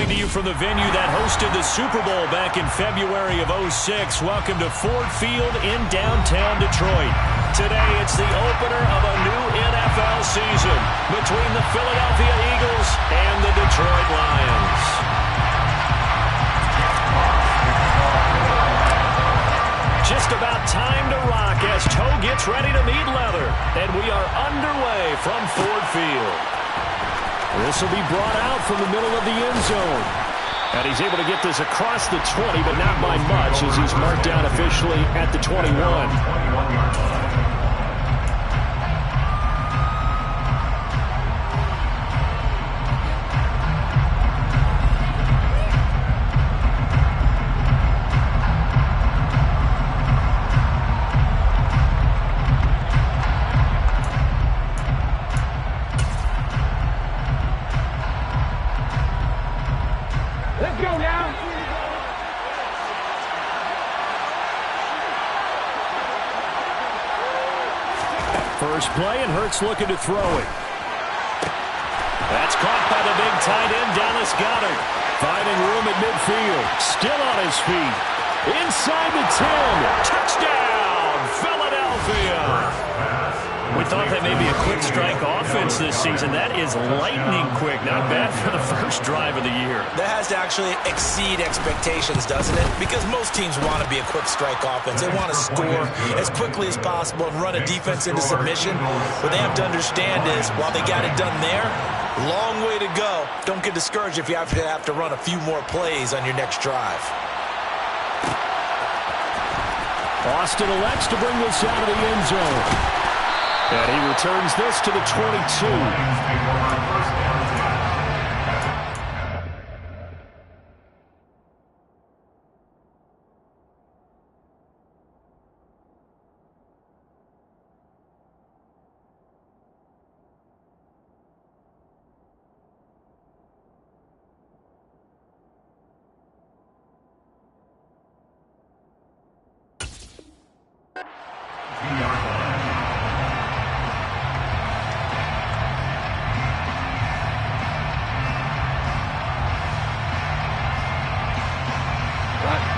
Coming to you from the venue that hosted the Super Bowl back in February of '06. Welcome to Ford Field in downtown Detroit. Today, it's the opener of a new NFL season between the Philadelphia Eagles and the Detroit Lions. Just about time to rock as toe gets ready to meet leather. And we are underway from Ford Field. This will be brought out from the middle of the end zone. And he's able to get this across the 20, but not by much as he's marked down officially at the 21. First play, and Hurts looking to throw it. That's caught by the big tight end, Dallas Goedert. Finding room at midfield. Still on his feet. Inside the 10. Touchdown, Philadelphia. We thought that may be a quick strike offense this season. That is lightning quick. Not bad for the first drive of the year. That has to actually exceed expectations, doesn't it? Because most teams want to be a quick strike offense. They want to score as quickly as possible and run a defense into submission. What they have to understand is, while they got it done there, long way to go. Don't get discouraged if you have to run a few more plays on your next drive. Austin elects to bring this out of the end zone. And he returns this to the 22.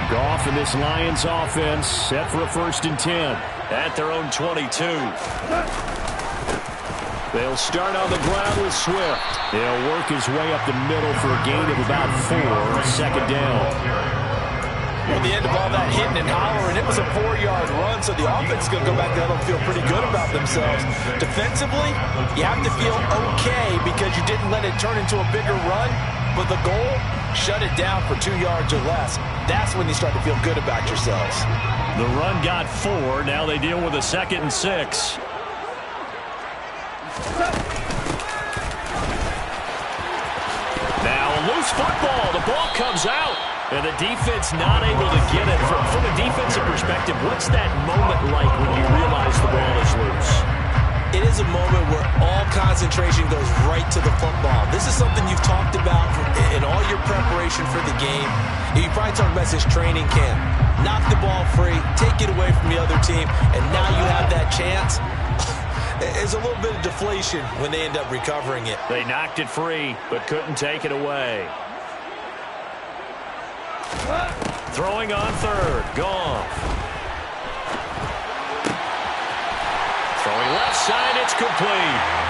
Goff and this Lions offense set for a 1st and 10 at their own 22. They'll start on the ground with Swift. He'll work his way up the middle for a gain of about 4, 2nd down. Well, the end of all that hitting and hollering, it was a 4-yard run, so the offense is going to go back there and feel pretty good about themselves. Defensively, you have to feel okay because you didn't let it turn into a bigger run, but the goal, shut it down for 2 yards or less. That's when you start to feel good about yourselves. The run got 4. Now they deal with a 2nd and 6. Now a loose football. The ball comes out. And the defense not able to get it. From a defensive perspective, what's that moment like when you realize the ball is loose? It is a moment where all concentration goes right to the football. This is something you've talked about in all your preparation for the game. You probably talked about this training camp. Knock the ball free, take it away from the other team, and now you have that chance. There's a little bit of deflation when they end up recovering it. They knocked it free, but couldn't take it away. Throwing on 3rd, Goff. Throwing left side, it's complete.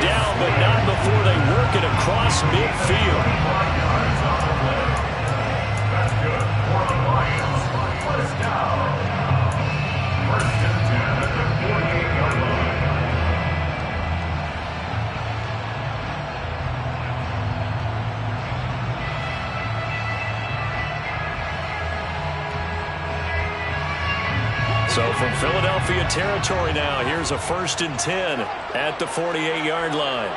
Down, but not before they work it across midfield. That's good. For the Lions, 1st down. 1st and 10 at the 48-yard line. So So from Philadelphia territory now, here's a 1st and 10 at the 48-yard line.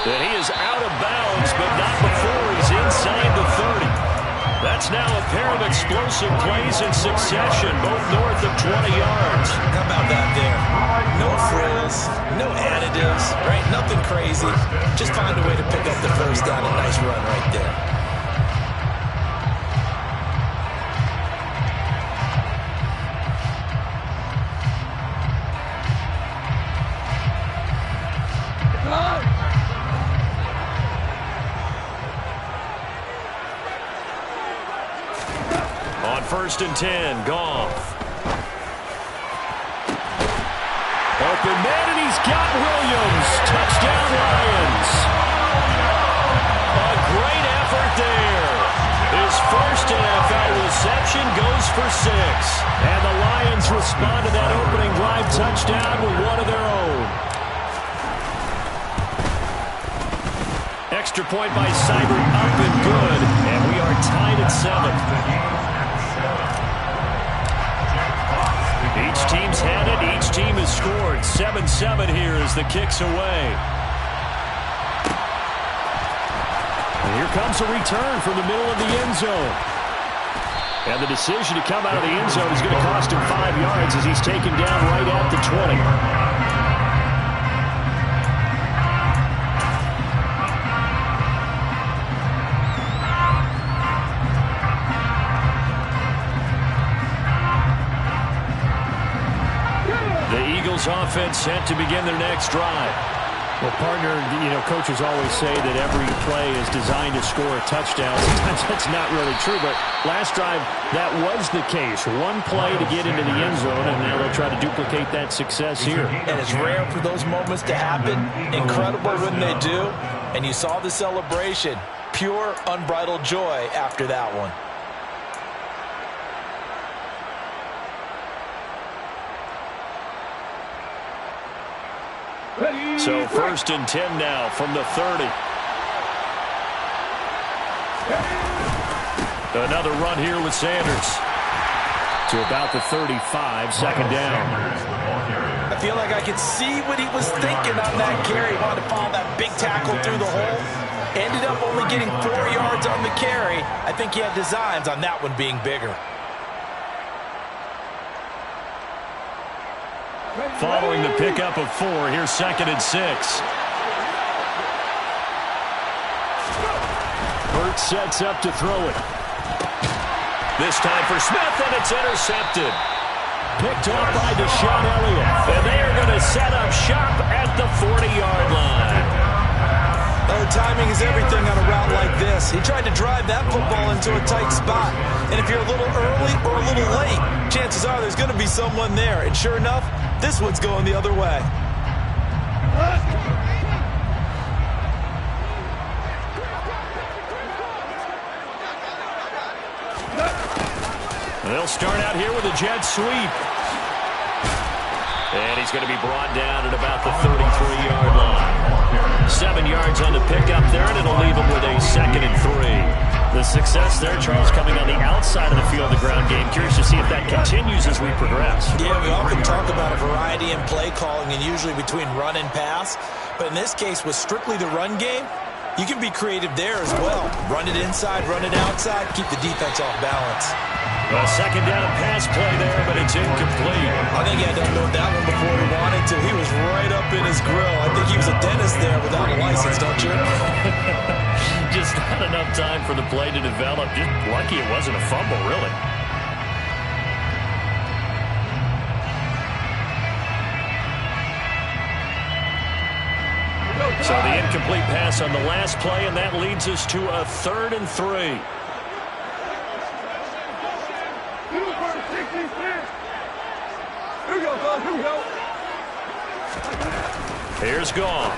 And he is out of bounds, but not before he's inside the 30. That's now a pair of explosive plays in succession, both north of 20 yards. How about that there? No frills, no additives, right? Nothing crazy. Just find a way to pick up the first down. A nice run right there. On 1st and 10, Goff. Open man, and he's got Williams. Touchdown, Lions. A great effort there. His first NFL reception goes for 6. And the Lions respond to that opening drive touchdown with one of their own. Extra point by Seibert, up and good. And we are tied at 7. Each team's had it. Each team has scored. 7-7 here as the kick's away. And here comes a return from the middle of the end zone. And the decision to come out of the end zone is going to cost him 5 yards as he's taken down right at the 20. Offense set to begin their next drive. Well, partner, coaches always say that every play is designed to score a touchdown. Sometimes that's not really true, but last drive, that was the case. One play to get into the end zone, and now they'll try to duplicate that success here. And it's rare for those moments to happen. Incredible when they do. And you saw the celebration. Pure, unbridled joy after that one. So 1st and 10 now from the 30. Another run here with Sanders. To about the 35, 2nd down. I feel like I could see what he was thinking on that carry. He wanted to follow that big tackle through the hole. Ended up only getting 4 yards on the carry. I think he had designs on that one being bigger. Following the pickup of 4, here's 2nd and 6. Hurts sets up to throw it. This time for Smith, and it's intercepted. Picked off by Deshaun Elliott. And they are going to set up shop at the 40-yard line. Oh, timing is everything on a route like this. He tried to drive that football into a tight spot. And if you're a little early or a little late, chances are there's going to be someone there. And sure enough, this one's going the other way. They'll start out here with a jet sweep. And he's going to be brought down at about the 33-yard line. 7 yards on the pickup there, and it'll leave him with a 2nd and 3. The success there, Charles, coming on the outside of the field of the ground game. Curious to see if that continues as we progress. Yeah, we often talk about a variety in play calling and usually between run and pass. But in this case, with strictly the run game, you can be creative there as well. Run it inside, run it outside, keep the defense off balance. A 2nd down pass play there, but it's incomplete. I think he had to unload that one before he wanted to. He was right up in his grill. I think he was a dentist there without a license, don't you? Just not enough time for the play to develop. Just lucky it wasn't a fumble, really. So the incomplete pass on the last play, and that leads us to a 3rd and 3. Here's Goff.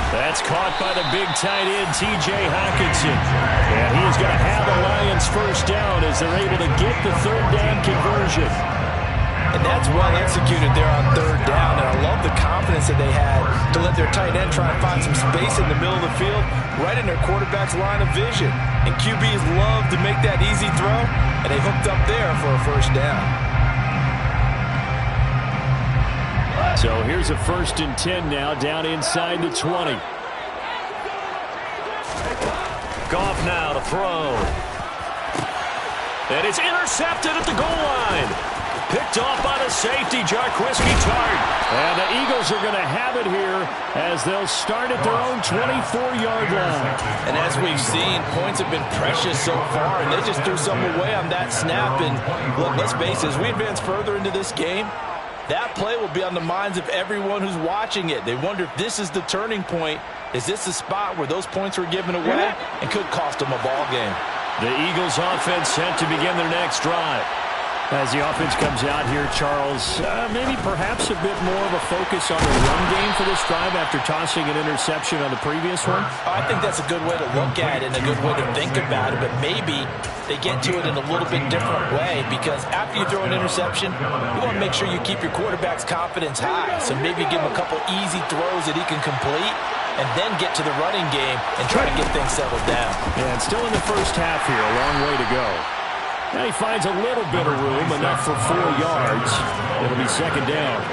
That's caught by the big tight end, T.J. Hockenson. And he's going to have the Lions first down as they're able to get the 3rd down conversion. And that's well executed there on third down. And I love the confidence that they had to let their tight end try and find some space in the middle of the field, right in their quarterback's line of vision. And QBs love to make that easy throw, and they hooked up there for a first down. So here's a 1st and 10 now, down inside the 20. Goff now to throw. And it's intercepted at the goal line. Picked off by the safety, Jarquiski Tartt. And the Eagles are going to have it here as they'll start at their own 24-yard line. And as we've seen, points have been precious so far, and they just threw some away on that snap. And look, let's face it, as we advance further into this game, that play will be on the minds of everyone who's watching it. They wonder if this is the turning point. Is this the spot where those points were given away and could cost them a ball game? The Eagles offense set to begin their next drive. As the offense comes out here, Charles, maybe perhaps a bit more of a focus on the run game for this drive after tossing an interception on the previous one? I think that's a good way to look at it and a good way to think about it, but maybe they get to it in a little bit different way, because after you throw an interception, you want to make sure you keep your quarterback's confidence high. So maybe give him a couple easy throws that he can complete, and then get to the running game and try to get things settled down. Yeah, and still in the first half here, a long way to go. Now he finds a little bit of room, enough for 4 yards. It'll be second down.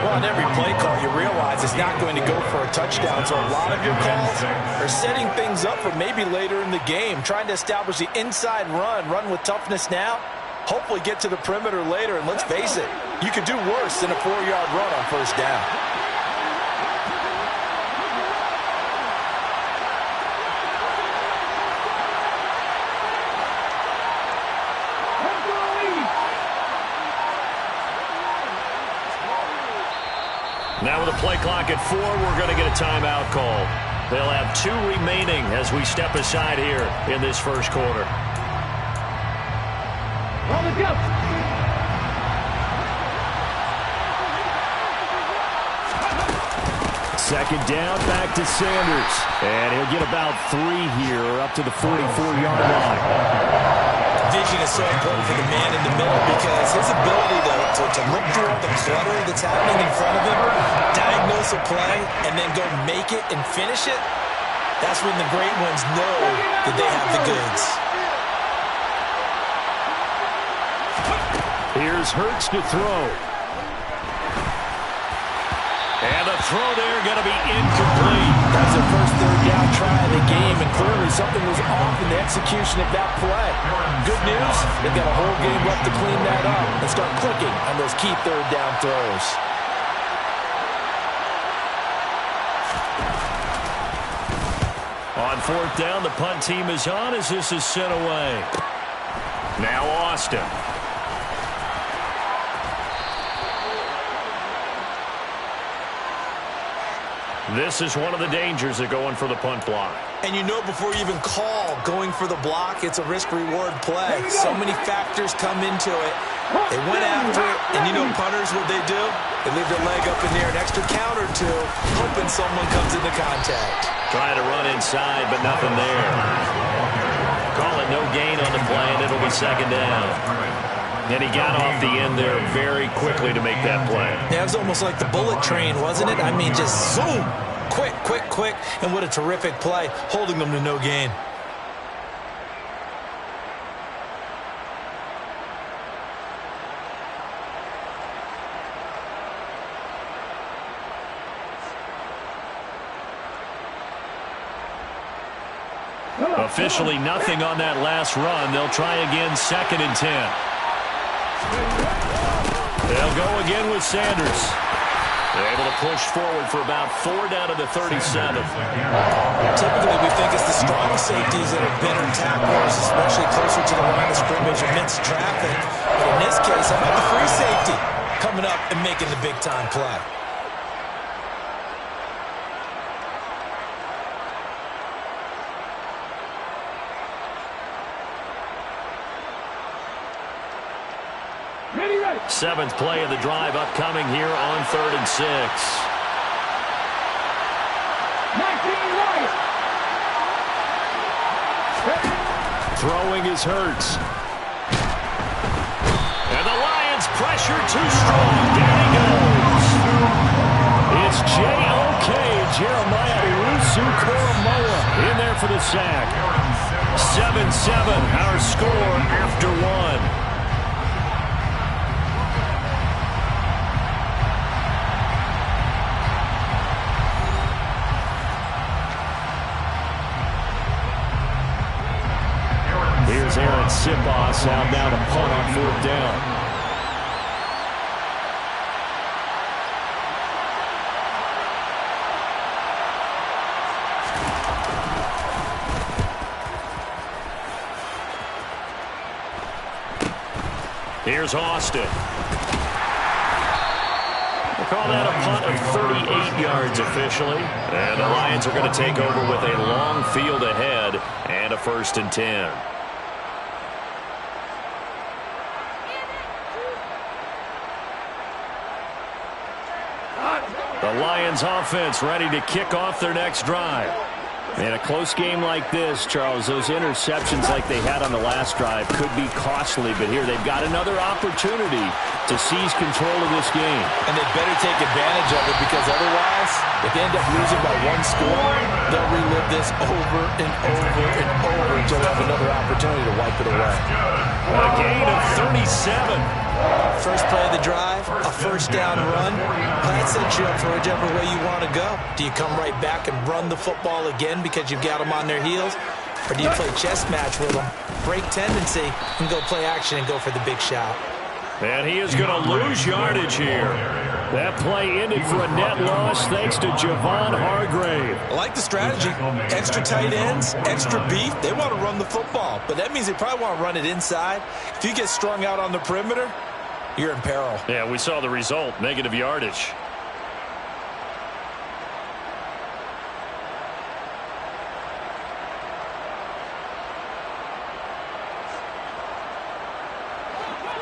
Well, on every play call, you realize it's not going to go for a touchdown, so a lot of your calls are setting things up for maybe later in the game, trying to establish the inside run with toughness now, hopefully get to the perimeter later, and let's face it, you could do worse than a 4-yard run on first down. Now with a play clock at 4, we're going to get a timeout call. They'll have 2 remaining as we step aside here in this first quarter. Second down, back to Sanders. And he'll get about 3 here, up to the 44-yard line. Vision is so important for the man in the middle, because his ability to look through all the clutter that's happening in front of him, diagnose a play, and then go make it and finish it, that's when the great ones know that they have the goods. Here's Hurts to throw. And the throw there going to be incomplete. That was their first third down try of the game, and clearly something was off in the execution of that play. Good news, they've got a whole game left to clean that up and start clicking on those key third down throws. On 4th down, the punt team is on as this is sent away. Now Austin. This is one of the dangers of going for the punt block. And you know before you even call going for the block, it's a risk-reward play. So many factors come into it. They went after it, and you know punters, what they do? They leave their leg up in there an extra count or two, hoping someone comes into contact. Trying to run inside, but nothing there. Call it no gain on the play, and it'll be second down. And he got off the end there very quickly to make that play. Yeah, it was almost like the bullet train, wasn't it? I mean, just zoom. Quick, quick, quick. And what a terrific play, holding them to no gain. Officially nothing on that last run. They'll try again, 2nd and 10. They'll go again with Sanders. They're able to push forward for about 4 down to the 37. Typically, we think it's the strong safeties that are better tacklers, especially closer to the line of scrimmage amidst traffic. But in this case, how about the free safety coming up and making the big-time play? Seventh play of the drive upcoming here on 3rd and 6. Throwing is Hurts. And the Lions pressure too strong. Down he goes. It's J.O.K. Jeremiah Owusu-Koramoah in there for the sack. 7-7, our score after one. Here's Aaron Sipos out now to punt on 4th down. Here's Austin. We'll call that a punt of 38 yards officially. And the Lions are going to take over with a long field ahead and a 1st and 10. The Lions offense ready to kick off their next drive. In a close game like this, Charles, those interceptions like they had on the last drive could be costly, but here they've got another opportunity to seize control of this game. And they better take advantage of it, because otherwise, if they end up losing by 1 score, they'll relive this over and over and over until they have another opportunity to wipe it away. A gain of 37. First play of the drive, a 1st down run. That sets you up for whichever way you want to go. Do you come right back and run the football again because you've got them on their heels? Or do you play chess match with them, break tendency, and go play action and go for the big shot? And he is going to lose yardage here. That play ended for a net loss thanks to Javon Hargrave. I like the strategy. Extra tight ends, extra beef. They want to run the football, but that means they probably want to run it inside. If you get strung out on the perimeter, you're in peril. Yeah, we saw the result, negative yardage.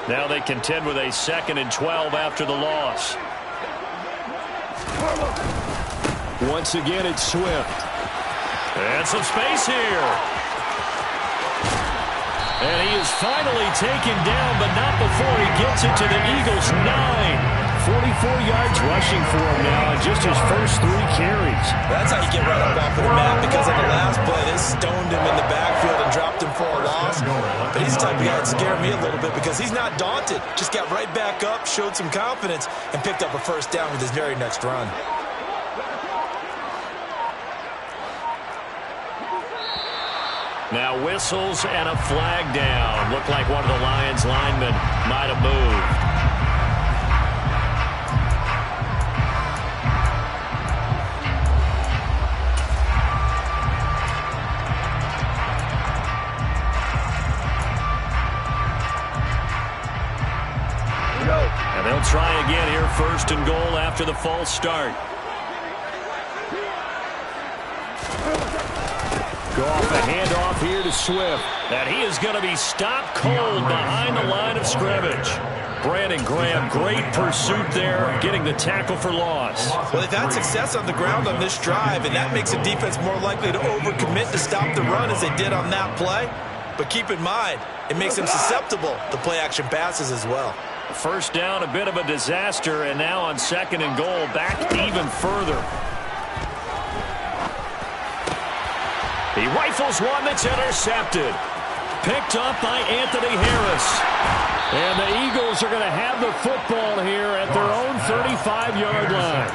Now they contend with a 2nd and 12 after the loss. Once again, it's Swift. And some space here. And he is finally taken down, but not before he gets it to the Eagles' 9. 44 yards rushing for him now in just his first 3 carries. That's how you get right up off of the map, because on the last play, they stoned him in the backfield and dropped him for a loss. But he's the type of guy that scared me a little bit, because he's not daunted. Just got right back up, showed some confidence, and picked up a 1st down with his very next run. Now whistles and a flag down. Looked like one of the Lions linemen might have moved. And they'll try again here, 1st and goal after the false start. Goff, a handoff here to Swift. And he is going to be stopped cold behind the line of scrimmage. Brandon Graham, great pursuit there, getting the tackle for loss. Well, they've had success on the ground on this drive, and that makes the defense more likely to overcommit to stop the run as they did on that play. But keep in mind, it makes them susceptible to play-action passes as well. 1st down, a bit of a disaster, and now on 2nd and goal, back even further. He rifles one that's intercepted. Picked up by Anthony Harris. And the Eagles are going to have the football here at their own 35-yard line.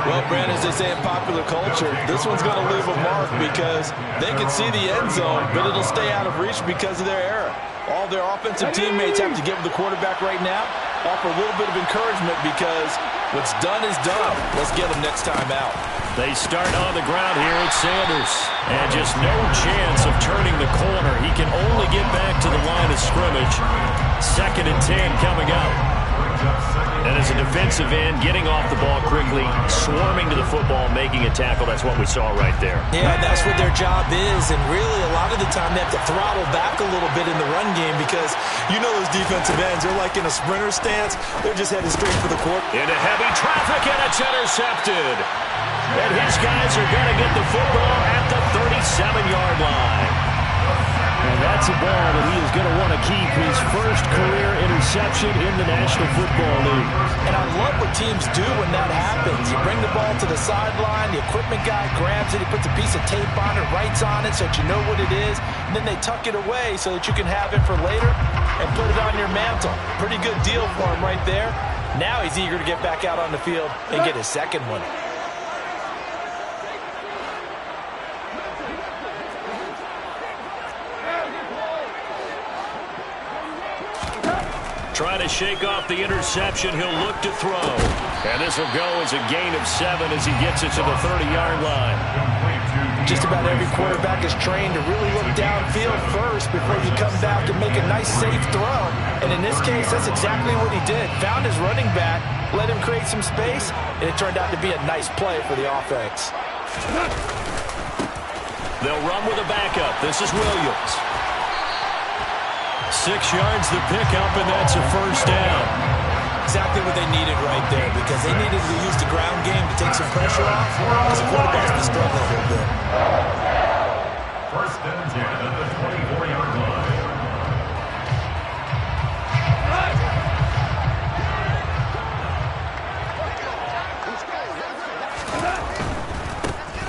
Well, Brandon, as they say in popular culture, this one's going to leave a mark, because they can see the end zone, but it'll stay out of reach because of their error. All their offensive teammates have to give the quarterback right now, offer a little bit of encouragement, because what's done is done. Let's get them next time out. They start on the ground here at Sanders. And just no chance of turning the corner. He can only get back to the line of scrimmage. 2nd and 10 coming up. And as a defensive end, getting off the ball quickly, swarming to the football, making a tackle. That's what we saw right there. Yeah, that's what their job is. And really, a lot of the time, they have to throttle back a little bit in the run game, because you know those defensive ends, they're like in a sprinter stance. They're just headed straight for the court. Into heavy traffic, and it's intercepted. And his guys are going to get the football at the 37-yard line. And that's a ball that he is going to want to keep, his first career interception interception in the National Football League. And I love what teams do when that happens. You bring the ball to the sideline, the equipment guy grabs it, he puts a piece of tape on it, writes on it so that you know what it is, and then they tuck it away so that you can have it for later and put it on your mantle. Pretty good deal for him right there. Now he's eager to get back out on the field and get his second one. Trying to shake off the interception. He'll look to throw. And this will go as a gain of 7 as he gets it to the 30-yard line. Just about every quarterback is trained to really look downfield first before you come back and make a nice, safe throw. And in this case, that's exactly what he did. Found his running back, let him create some space, and it turned out to be a nice play for the offense. They'll run with a backup. This is Williams. 6 yards the pickup, and that's a first down. Exactly what they needed right there, because they needed to use the ground game to take some pressure off, because the quarterback's been struggling a little bit. First and 10 at the 24-yard line.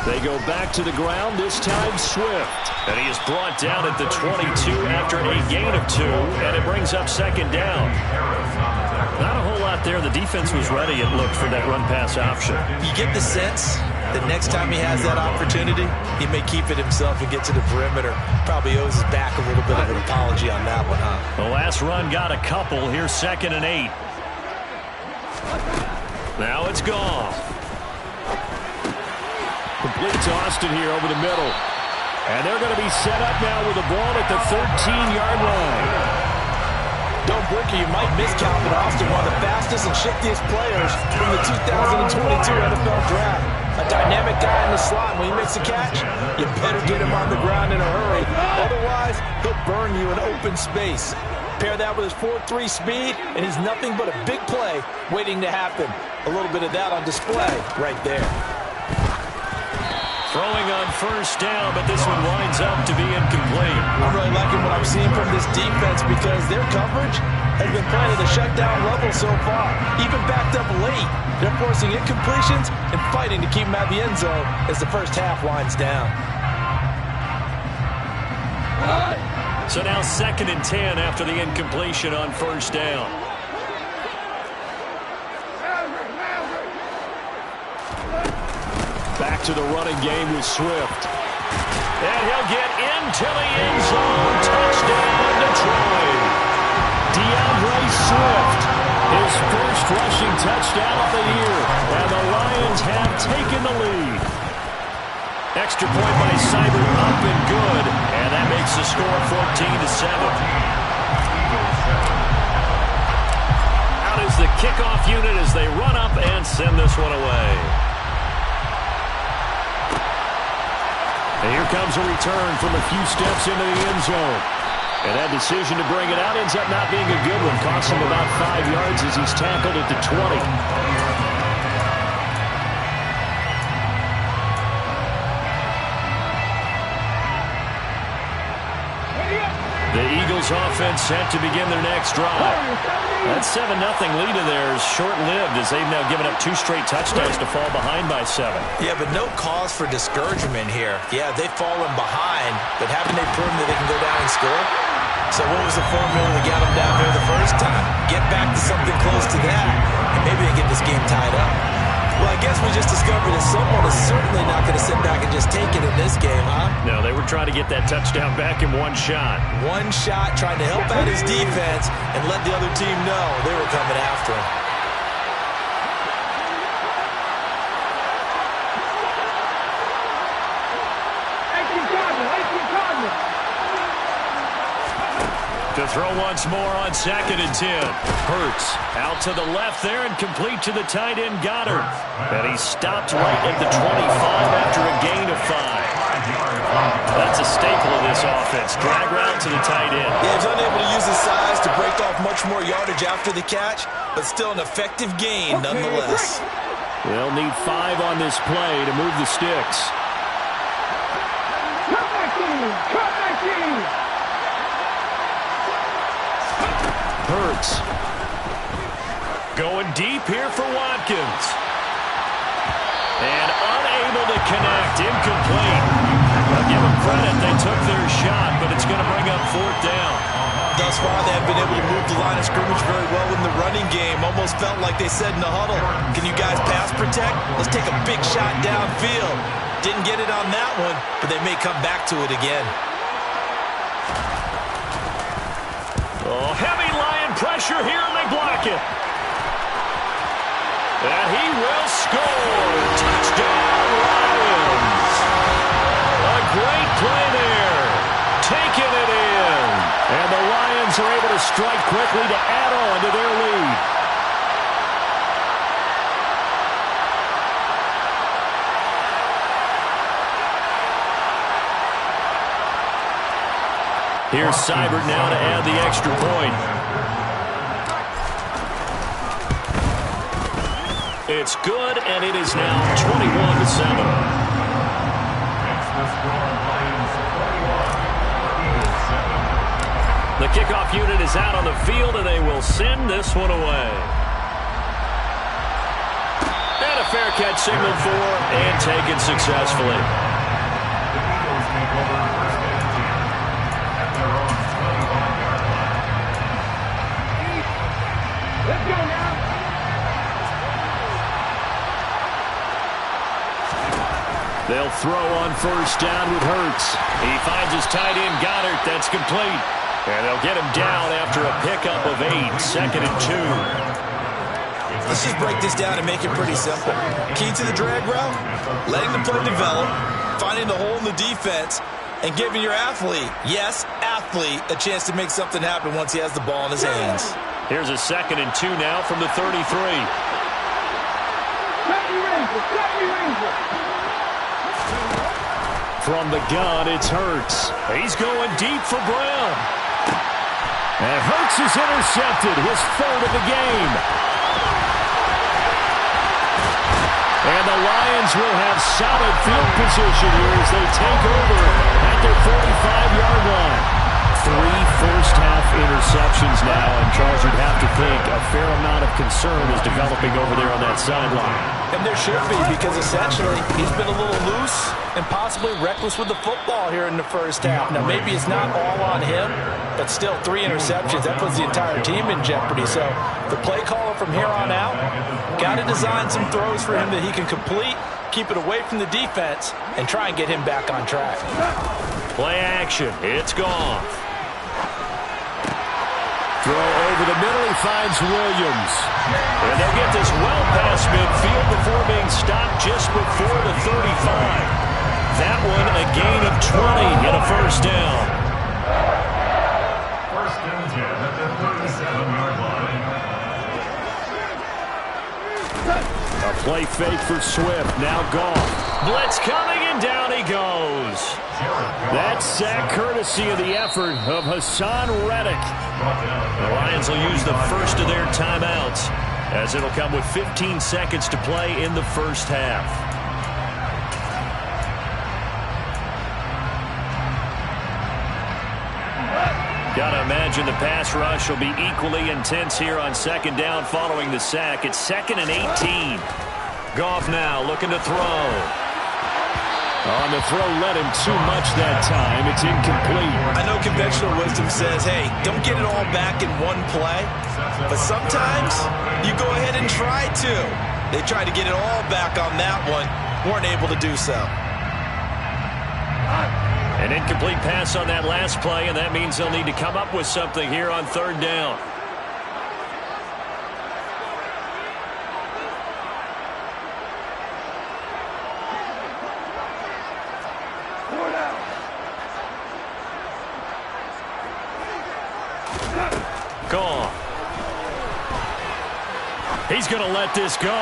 They go back to the ground, this time Swift. And he is brought down at the 22 after a gain of 2, and it brings up second down. Not a whole lot there. The defense was ready, it looked, for that run-pass option. You get the sense that next time he has that opportunity, he may keep it himself and get to the perimeter. Probably owes his back a little bit of an apology on that one, huh? The last run got a couple. Here's 2nd and 8. Now it's gone. Complete to Austin here over the middle. And they're going to be set up now with the ball at the 13-yard line. Don't Bricker, you might miss Calvin Austin, one of the fastest and shiftiest players from the 2022 NFL Draft. A dynamic guy in the slot. When he makes a catch, you better get him on the ground in a hurry. Otherwise, he'll burn you in open space. Pair that with his 4.3 speed, and he's nothing but a big play waiting to happen. A little bit of that on display right there. Throwing on first down, but this one winds up to be incomplete. I'm really liking what I'm seeing from this defense because their coverage has been playing at a shutdown level so far. Even backed up late, they're forcing incompletions and fighting to keep them out of the end zone as the first half winds down. So now 2nd and 10 after the incompletion on first down. Back to the running game with Swift. And he'll get into the end zone. Touchdown, Detroit. DeAndre Swift, his first rushing touchdown of the year. And the Lions have taken the lead. Extra point by Seibert, up and good. And that makes the score 14-7. Out is the kickoff unit as they run up and send this one away. And here comes a return from a few steps into the end zone. And that decision to bring it out ends up not being a good one. Costs him about 5 yards as he's tackled at the 20. The Eagles offense set to begin their next drive. That 7-0 lead of theirs short-lived as they've now given up 2 straight touchdowns to fall behind by 7. Yeah, but no cause for discouragement here. Yeah, they've fallen behind, but haven't they proven that they can go down and score? So what was the formula that got them down there the first time? Get back to something close to that, and maybe they get this game tied up. Well, I guess we just discovered that someone is certainly not going to sit back and just take it in this game, huh? No, they were trying to get that touchdown back in one shot. One shot, trying to help out his defense and let the other team know they were coming after him. To throw once more on 2nd and 10. Hurts out to the left there and complete to the tight end Goddard. And he stopped right at the 25 after a gain of 5. That's a staple of this offense. Drag route to the tight end. Yeah, he's unable to use his size to break off much more yardage after the catch, but still an effective gain nonetheless. They'll need 5 on this play to move the sticks. Hurts. Going deep here for Watkins. And unable to connect. Incomplete. I'll give them credit. They took their shot, but it's going to bring up fourth down. Thus far, they have been able to move the line of scrimmage very well in the running game. Almost felt like they said in the huddle, can you guys pass protect? Let's take a big shot downfield. Didn't get it on that one, but they may come back to it again. Oh, heavy Lion pressure here, and they block it. And he will score. Touchdown, Lions. A great play there. Taking it in. And the Lions are able to strike quickly to add on to their lead. Here's Seibert now to add the extra point. It's good, and it is now 21-7. The kickoff unit is out on the field, and they will send this one away. And a fair catch signaled for and taken successfully. They'll throw on first down with Hurts. He finds his tight end, Goddard. That's complete. And they'll get him down after a pickup of 8, 2nd and 2. Let's just break this down and make it pretty simple. Key to the drag route, letting the play develop, finding the hole in the defense, and giving your athlete, yes, athlete, a chance to make something happen once he has the ball in his hands. Here's a 2nd and 2 now from the 33. From the gun, it's Hurts. He's going deep for Brown. And Hurts is intercepted, his 3rd of the game. And the Lions will have solid field position here as they take over at their 45-yard line. 3 first-half interceptions now, and Charles, you'd have to think a fair amount of concern is developing over there on that sideline. And there should be, because essentially he's been a little loose and possibly reckless with the football here in the first half. Now, maybe it's not all on him, but still 3 interceptions. That puts the entire team in jeopardy. So the play caller from here on out got to design some throws for him that he can complete, keep it away from the defense, and try and get him back on track. Play action. It's gone. Throw over the middle. He finds Williams. And they'll get this well past midfield before being stopped just before the 35. That one a gain of 20 and a first down. First and 10 at the 37-yard line. A play fake for Swift. Now Goff. Blitz coming, and down he goes. That sack courtesy of the effort of Hassan Reddick. The Lions will use the first of their timeouts, as it'll come with 15 seconds to play in the first half. Gotta imagine the pass rush will be equally intense here on 2nd down following the sack. It's 2nd and 18. Goff now looking to throw. On the throw, led him too much that time. It's incomplete. I know conventional wisdom says, hey, don't get it all back in one play. But sometimes you go ahead and try to. They tried to get it all back on that one. Weren't able to do so. An incomplete pass on that last play, and that means they'll need to come up with something here on 3rd down. Gone. He's going to let this go.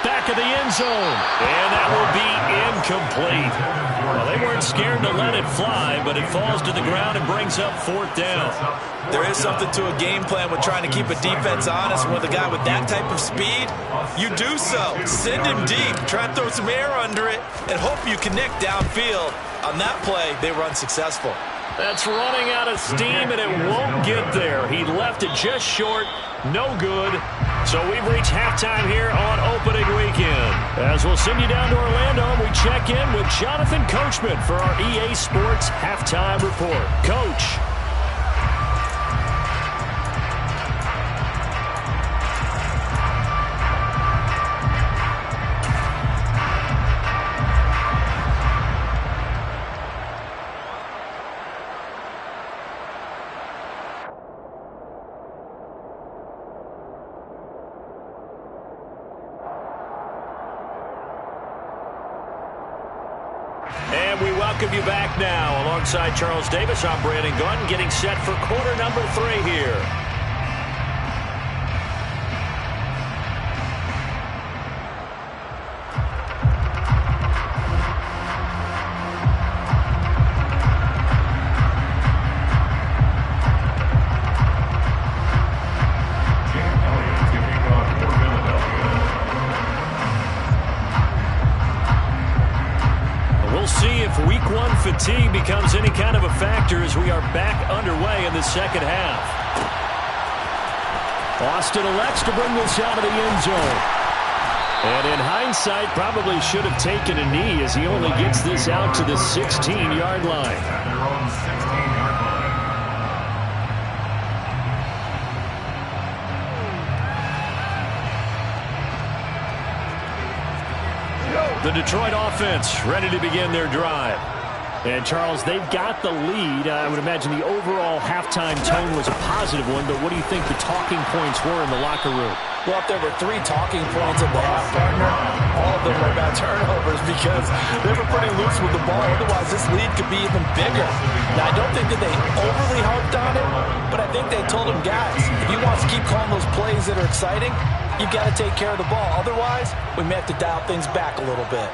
Back of the end zone. And that will be incomplete. Well, they weren't scared to let it fly, but it falls to the ground and brings up 4th down. There is something to a game plan with trying to keep a defense honest. With a guy with that type of speed, you do so. Send him deep. Try and throw some air under it and hope you connect downfield. On that play, they were unsuccessful. That's running out of steam, and it won't get there. He left it just short. No good. So we've reached halftime here on opening weekend. As we'll send you down to Orlando, we check in with Jonathan Coachman for our EA Sports Halftime Report. Coach. And we welcome you back now. Alongside Charles Davis, I'm Brandon Gaudin, getting set for quarter number 3 here. Week 1 fatigue becomes any kind of a factor as we are back underway in the second half. Austin elects to bring this out of the end zone. And in hindsight, probably should have taken a knee as he only gets this out to the 16-yard line. At their own 16-yard line. The Detroit offense ready to begin their drive. And, Charles, they've got the lead. I would imagine the overall halftime tone was a positive one, but what do you think the talking points were in the locker room? Well, if there were 3 talking points at the half, partner, all of them were about turnovers because they were pretty loose with the ball. Otherwise, this lead could be even bigger. Now, I don't think that they overly harped on it, but I think they told him, guys, if he wants to keep calling those plays that are exciting, you've got to take care of the ball. Otherwise, we may have to dial things back a little bit.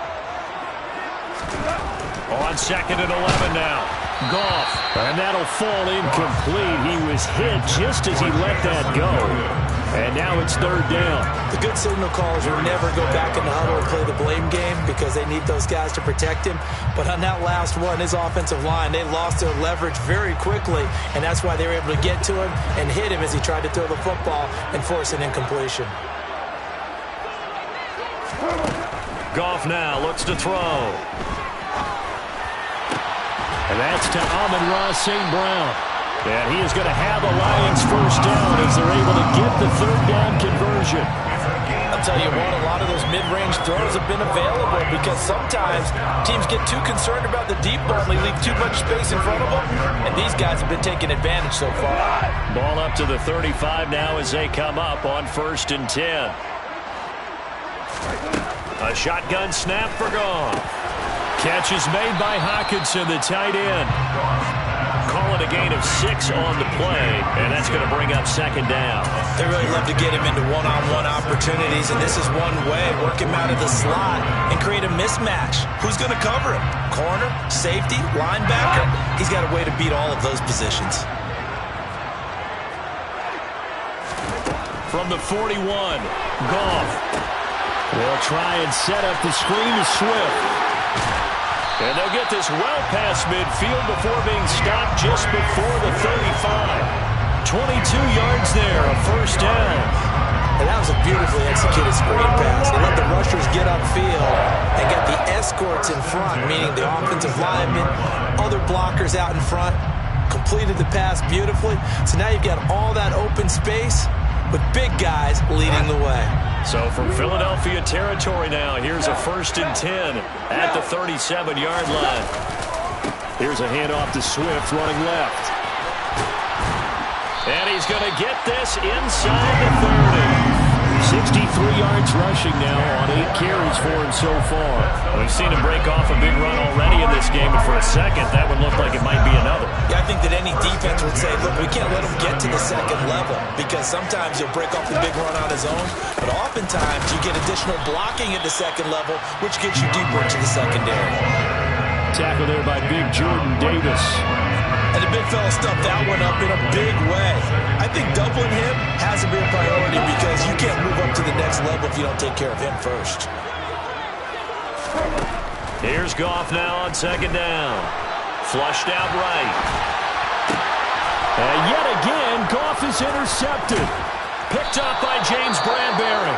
On 2nd and 11 now. Goff. And that'll fall incomplete. He was hit just as he let that go. And now it's 3rd down. The good signal callers will never go back in the huddle and play the blame game because they need those guys to protect him. But on that last one, his offensive line, they lost their leverage very quickly, and that's why they were able to get to him and hit him as he tried to throw the football and force an incompletion. Goff now looks to throw. And that's to Amon-Ra St. Brown. And he is going to have a Lions first down as they're able to get the 3rd down conversion. I'll tell you what, a lot of those mid-range throws have been available because sometimes teams get too concerned about the deep ball and they leave too much space in front of them. And these guys have been taking advantage so far. Ball up to the 35 now as they come up on 1st and 10. A shotgun snap for Goff. Catch is made by Hockenson, the tight end. Call it a gain of 6 on the play, and that's going to bring up 2nd down. They really love to get him into one-on-one opportunities, and this is one way. Work him out of the slot and create a mismatch. Who's going to cover him? Corner, safety, linebacker? He's got a way to beat all of those positions. From the 41, Goff. They'll try and set up the screen to Swift. And they'll get this well past midfield before being stopped just before the 35. 22 yards there, a 1st down. And that was a beautifully executed screen pass. They let the rushers get upfield and got the escorts in front, meaning the offensive linemen, other blockers out in front, completed the pass beautifully. So now you've got all that open space with big guys leading the way. So from Philadelphia territory now, here's a 1st and 10 at the 37-yard line. Here's a handoff to Swift running left. And he's going to get this inside the 30. 63 yards rushing now on 8 carries for him so far. We've seen him break off a big run already in this game, and for a second, that would look like it might be another. Yeah, I think that any defense would say, look, we can't let him get to the 2nd level because sometimes he'll break off the big run on his own, but oftentimes you get additional blocking at the 2nd level, which gets you deeper into the secondary. Tackle there by big Jordan Davis. And the big fella stuffed that one up in a big way. I think doubling him has to be a priority because you can't move up to the next level if you don't take care of him first. Here's Goff now on 2nd down. Flushed out right. And yet again, Goff is intercepted. Picked up by James Bradbury.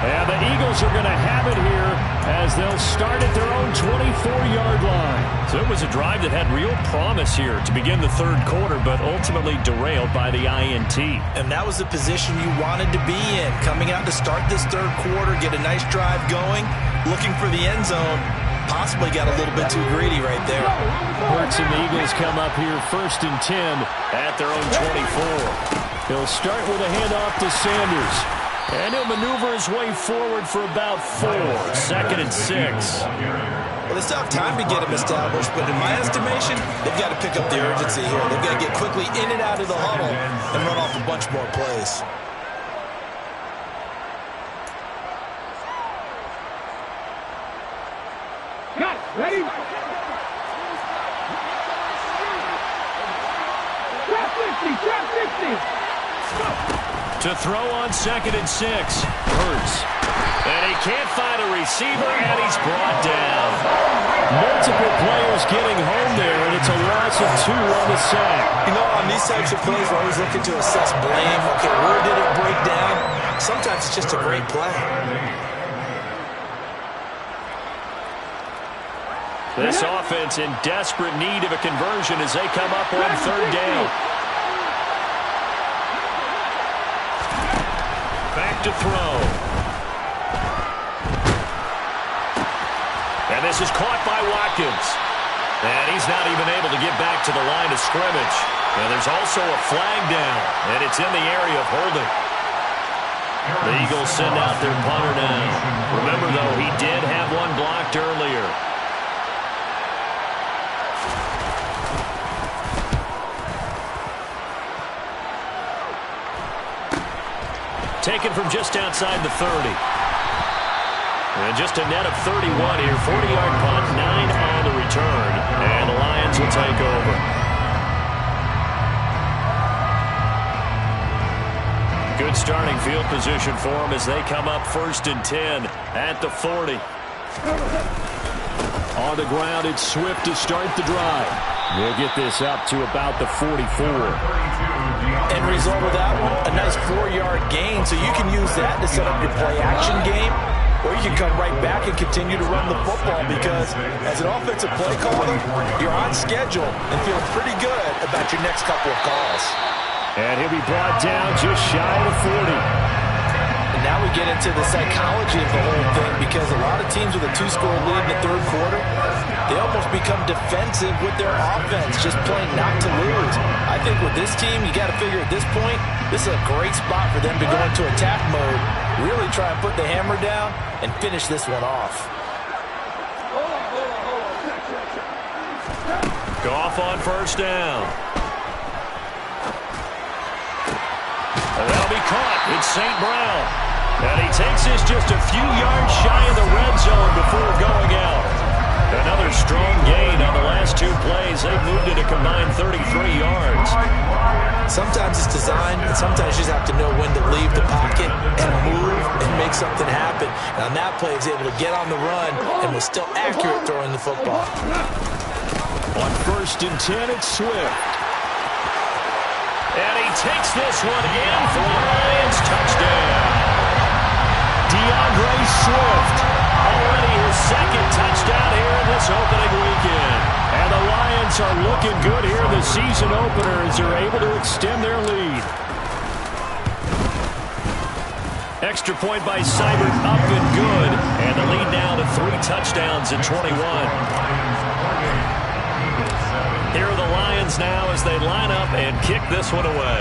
And the Eagles are going to have it here as they'll start at their own 24-yard line. So it was a drive that had real promise here to begin the third quarter, but ultimately derailed by the INT. And that was the position you wanted to be in. Coming out to start this third quarter, get a nice drive going, looking for the end zone. Possibly got a little bit too greedy right there. Hurts and the Eagles come up here 1st and 10 at their own 24. He'll start with a handoff to Sanders. And he'll maneuver his way forward for about 4. 2nd and 6. Well, they still have time to get him established, but in my estimation, they've got to pick up the urgency here. They've got to get quickly in and out of the huddle and run off a bunch more plays. Cut. Ready? Trap 50. Go. To throw on 2nd and 6. Hurts. And he can't find a receiver, and he's brought down. Multiple players getting home there, and it's a loss of 2 on the sack. You know, on these types of plays, we're always looking to assess blame. Okay, where did it break down? Sometimes it's just a great play. This offense in desperate need of a conversion as they come up on 3rd down. Back to throw. And this is caught by Watkins. And he's not even able to get back to the line of scrimmage. And there's also a flag down, and it's in the area of holding. The Eagles send out their punter now. Remember, though, he did have one blocked earlier. Taken from just outside the 30. And just a net of 31 here. 40-yard punt, 9 on the return. And the Lions will take over. Good starting field position for them as they come up 1st and 10 at the 40. On the ground, it's Swift to start the drive. We'll get this up to about the 44. End result of that one, a nice 4-yard gain, so you can use that to set up your play-action game, or you can come right back and continue to run the football because as an offensive play caller, you're on schedule and feeling pretty good about your next couple of calls. And he'll be brought down just shy of 40. And now we get into the psychology of the whole thing because a lot of teams with a 2-score lead in the third quarter, they almost become defensive with their offense, just playing not to lose. I think with this team, you got to figure at this point, this is a great spot for them to go into attack mode, really try and put the hammer down and finish this one off. Goff on 1st down. And that'll be caught. It's St. Brown. And he takes this just a few yards shy of the red zone before going out. Another strong gain on the last 2 plays. They've moved it a combined 33 yards. Sometimes it's design, and sometimes you just have to know when to leave the pocket and move and make something happen. And on that play, he was able to get on the run and was still accurate throwing the football. On 1st and 10, it's Swift. And he takes this one in for the Lions. Touchdown. DeAndre Swift. Already his 2nd touchdown here in this opening weekend. And the Lions are looking good here in the season opener as they're able to extend their lead. Extra point by Seibert, up and good. And the lead now to 3 touchdowns at 21. Here are the Lions now as they line up and kick this one away.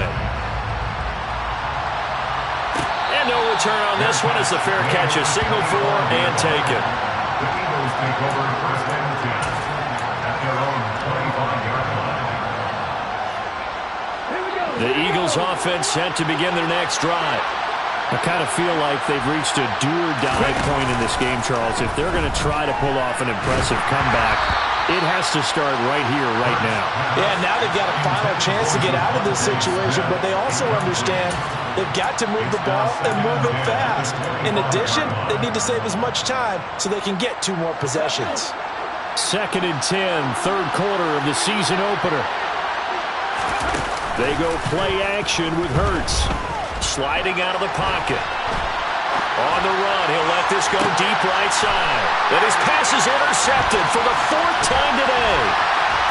And no return on this one as the fair catch is signaled for and taken. The Eagles take over 1st and 10 at their own 25-yard line. The Eagles offense set to begin their next drive. I kind of feel like they've reached a do-or-die point in this game, Charles. If they're going to try to pull off an impressive comeback, it has to start right here, right now. Yeah, now they've got a final chance to get out of this situation, but they also understand they've got to move the ball and move it fast. In addition, they need to save as much time so they can get 2 more possessions. 2nd and 10, third quarter of the season opener. They go play action with Hurts. Sliding out of the pocket. On the run, he'll let this go deep right side. And his pass is intercepted for the 4th time today.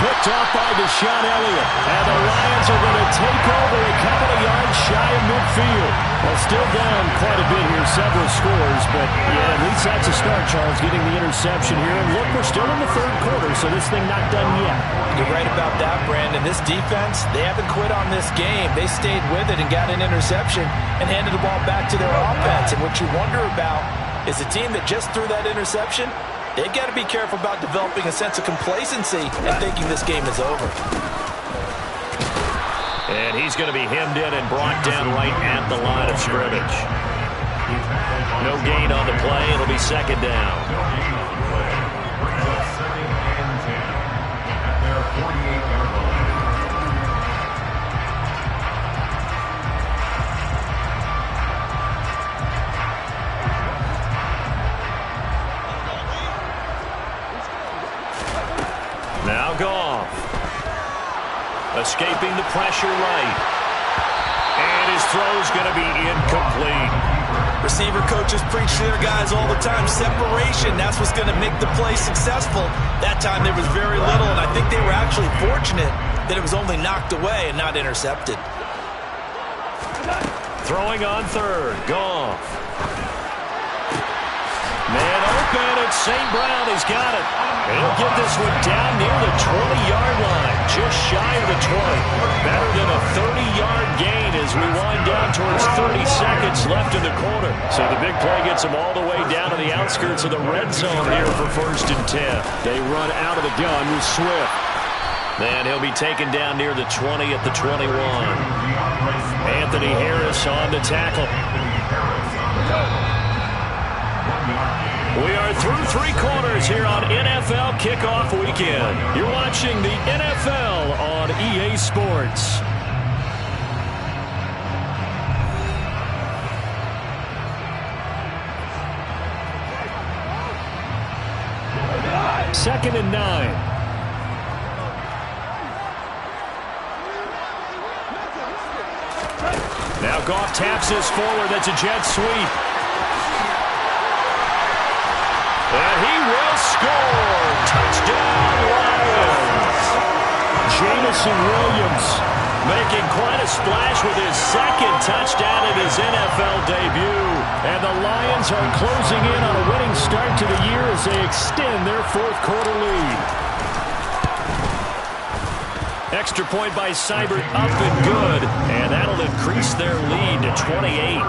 Picked off by Deshaun Elliott. And the Lions are going to take over a couple of yards shy of midfield. Well, still down quite a bit here, several scores. But, yeah, at least that's a start, Charles, getting the interception here. And look, we're still in the third quarter, so this thing not done yet. You're right about that, Brandon. This defense, they haven't quit on this game. They stayed with it and got an interception and handed the ball back to their offense. And what you wonder about is a team that just threw that interception, they've got to be careful about developing a sense of complacency and thinking this game is over. And he's going to be hemmed in and brought down right at the line of scrimmage. No gain on the play. It'll be 2nd down. Now Goff. Escaping the pressure right. And his throw's going to be incomplete. Receiver coaches preach to their guys all the time. Separation, that's what's going to make the play successful. That time there was very little, and I think they were actually fortunate that it was only knocked away and not intercepted. Throwing on 3rd. Goff. Man open, and St. Brown has got it. And he'll get this one down near the 20-yard line, just shy of the 20. Better than a 30-yard gain as we wind down towards 30 seconds left in the quarter. So the big play gets them all the way down to the outskirts of the red zone here for 1st and 10. They run out of the gun with Swift. And he'll be taken down near the 20 at the 21. Anthony Harris on the tackle. We are through 3 quarters here on NFL Kickoff Weekend. You're watching the NFL on EA Sports. Second and 9. Now Goff taps this forward. That's a jet sweep. And he will score. Touchdown, Lions. Jameson Williams making quite a splash with his 2nd touchdown in his NFL debut. And the Lions are closing in on a winning start to the year as they extend their 4th quarter lead. Extra point by Seibert up and good. And that'll increase their lead to 28.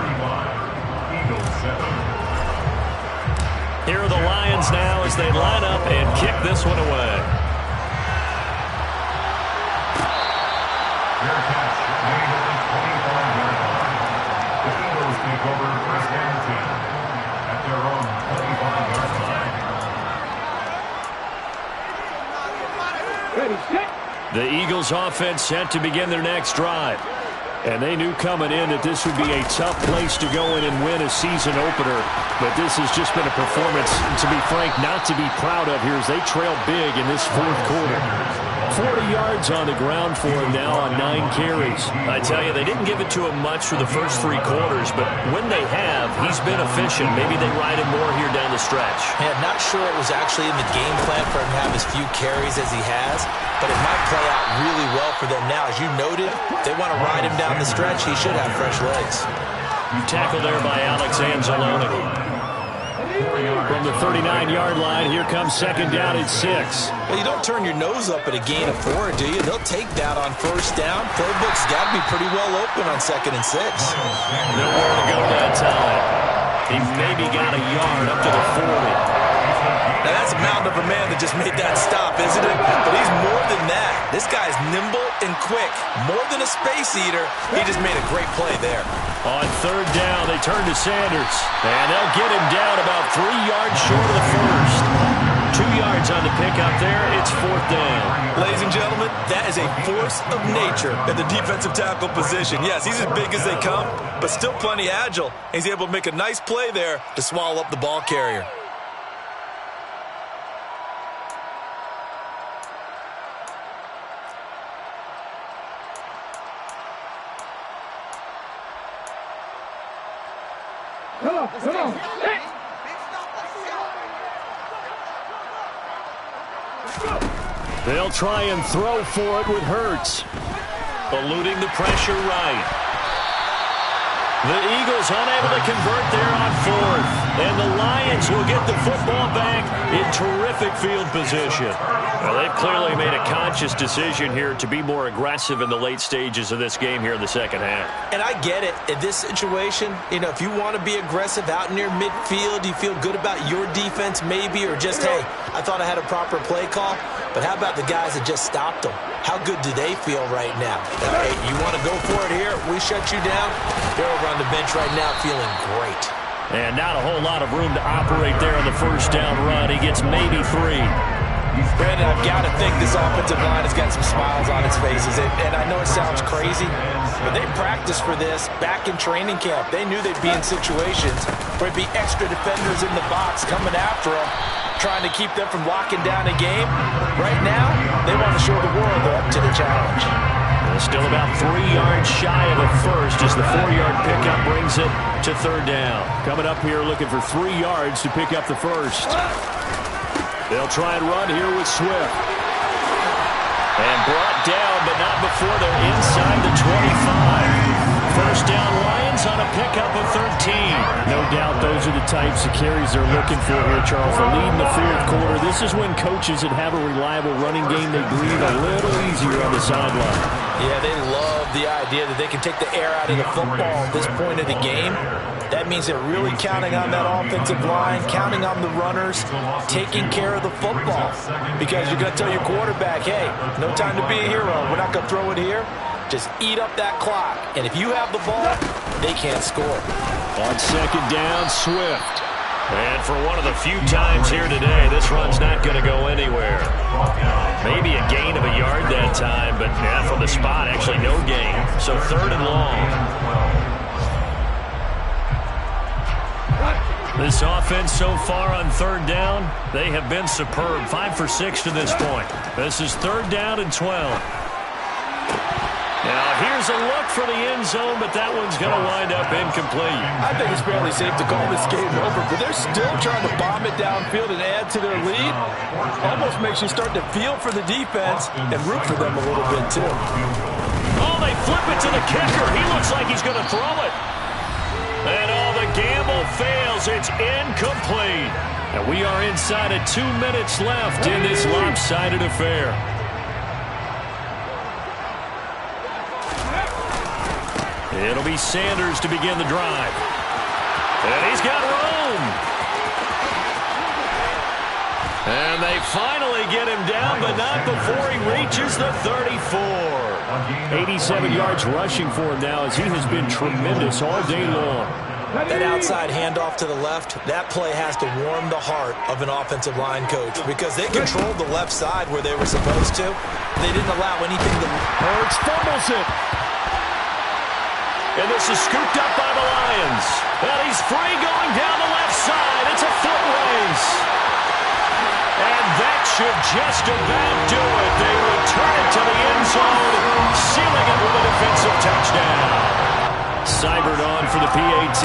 Here are the Lions now as they line up and kick this one away. Fair catch, made at the 25-yard line. The Eagles take over 1st and 10 at their own 25-yard line. Ready, set. The Eagles offense set to begin their next drive. And they knew coming in that this would be a tough place to go in and win a season opener. But this has just been a performance, to be frank, not to be proud of here as they trail big in this 4th quarter. 40 yards on the ground for him now on 9 carries. I tell you, they didn't give it to him much for the first 3 quarters, but when they have, he's been efficient. Maybe they ride him more here down the stretch. Yeah, not sure it was actually in the game plan for him to have as few carries as he has, but it might play out really well for them now. As you noted, they want to ride him down the stretch. He should have fresh legs. Tackled there by Alex Anzalone. From the 39-yard line, here comes 2nd down and 6. Well, you don't turn your nose up at a gain of 4, do you? They'll take that on 1st down. Playbook's got to be pretty well open on 2nd and 6. Nowhere to go that time. He maybe got a yard up to the 40. Now, that's a mountain of a man that just made that stop, isn't it? But he's more than that. This guy's nimble and quick. More than a space eater. He just made a great play there. On 3rd down, they turn to Sanders. And they'll get him down about 3 yards short of the 1st. 2 yards on the pickup there. It's 4th down. Ladies and gentlemen, that is a force of nature at the defensive tackle position. Yes, he's as big as they come, but still plenty agile. He's able to make a nice play there to swallow up the ball carrier. Come on, come on. Hey. They'll try and throw for it with Hurts. Eluding the pressure right. The Eagles unable to convert there on fourth. And the Lions will get the football back in terrific field position. Well, they've clearly made a conscious decision here to be more aggressive in the late stages of this game here in the second half. And I get it. In this situation, if you want to be aggressive out near midfield, you feel good about your defense maybe, or just, hey, I thought I had a proper play call. But how about the guys that just stopped them? How good do they feel right now? Hey, you want to go for it here? We shut you down? They're over on the bench right now feeling great. And not a whole lot of room to operate there on the first down run. He gets maybe 3. Brandon, I've got to think this offensive line has got some smiles on its faces. And I know it sounds crazy, but they practiced for this back in training camp. They knew they'd be in situations where there'd be extra defenders in the box coming after them, trying to keep them from locking down a game. Right now, they want to show the world they're up to the challenge. Still about 3 yards shy of a first as the 4-yard pickup brings it to third down. Coming up here looking for 3 yards to pick up the first. They'll try and run here with Swift. And brought down, but not before they're inside the 25. First down, Lions on a pickup of 13. No doubt those are the types of carries they're looking for here, Charles. The lead in the fourth quarter. This is when coaches that have a reliable running game, they breathe a little easier on the sideline. Yeah, they love the idea that they can take the air out of the football at this point of the game. That means they're really counting on that offensive line, counting on the runners, taking care of the football. Because you're going to tell your quarterback, hey, no time to be a hero. We're not going to throw it here. Just eat up that clock. And if you have the ball, they can't score. On second down, Swift. And for one of the few times here today, this run's not going to go anywhere. Maybe a gain of a yard that time, but from the spot, actually no gain. So third and long. This offense so far on third down, they have been superb. 5 for 6 to this point. This is third down and 12. Now, here's a look for the end zone, but that one's going to wind up incomplete. I think it's fairly safe to call this game over, but they're still trying to bomb it downfield and add to their lead. Almost makes you start to feel for the defense and root for them a little bit, too. Oh, they flip it to the kicker. He looks like he's going to throw it. And the gamble fails. It's incomplete. And we are inside of 2 minutes left in this lopsided affair. It'll be Sanders to begin the drive. And he's got room. And they finally get him down, but not before he reaches the 34. 87 yards rushing for him now as he has been tremendous all day long. That outside handoff to the left, that play has to warm the heart of an offensive line coach because they controlled the left side where they were supposed to. They didn't allow anything to... Hurts fumbles it. And this is scooped up by the Lions. And he's free going down the left side. It's a foot race. And that should just about do it. They return it to the end zone, sealing it with a defensive touchdown. Seibert on for the PAT.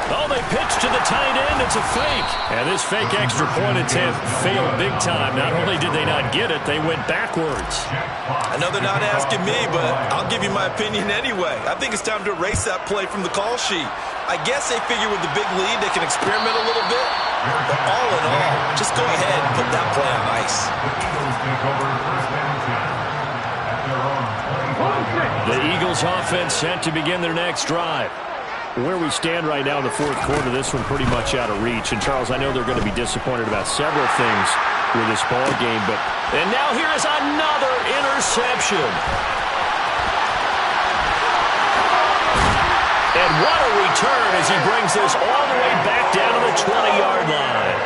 Oh, they pitch to the tight end. It's a fake. And this fake extra point attempt failed big time. Not only did they not get it, they went backwards. I know they're not asking me, but I'll give you my opinion anyway. I think it's time to erase that play from the call sheet. I guess they figure with the big lead they can experiment a little bit. But all in all, just go ahead and put that play on ice. The Eagles offense set to begin their next drive. Where we stand right now in the fourth quarter, this one pretty much out of reach. And, Charles, I know they're going to be disappointed about several things with this ball game, but... And now here is another interception. And what a return as he brings this all the way back down to the 20-yard line.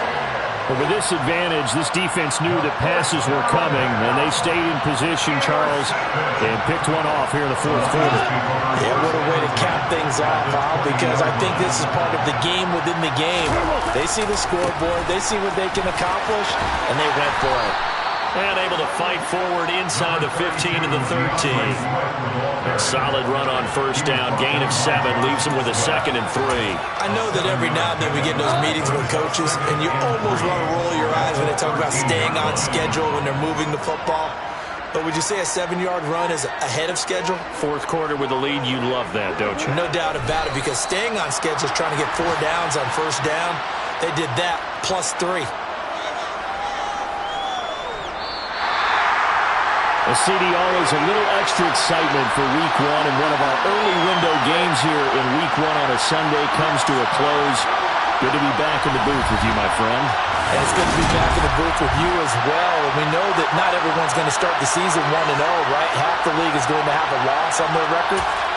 Well, with this advantage, this defense knew that passes were coming, and they stayed in position, Charles, and picked one off here in the fourth quarter. Yeah, what a way to cap things off, Al, because I think this is part of the game within the game. They see the scoreboard, they see what they can accomplish, and they went for it. And able to fight forward inside the 15 and the 13. Solid run on first down. Gain of 7 leaves them with a 2nd and 3. I know that every now and then we get in those meetings with coaches, and you almost want to roll your eyes when they talk about staying on schedule when they're moving the football. But would you say a 7-yard run is ahead of schedule? Fourth quarter with a lead, you love that, don't you? No doubt about it, because staying on schedule is trying to get 4 downs on first down. They did that, plus 3. CD, always a little extra excitement for Week 1, and one of our early window games here in Week 1 on a Sunday comes to a close. Good to be back in the booth with you, my friend. And it's good to be back in the booth with you as well. And we know that not everyone's going to start the season 1-0, right? Half the league is going to have a loss on their record.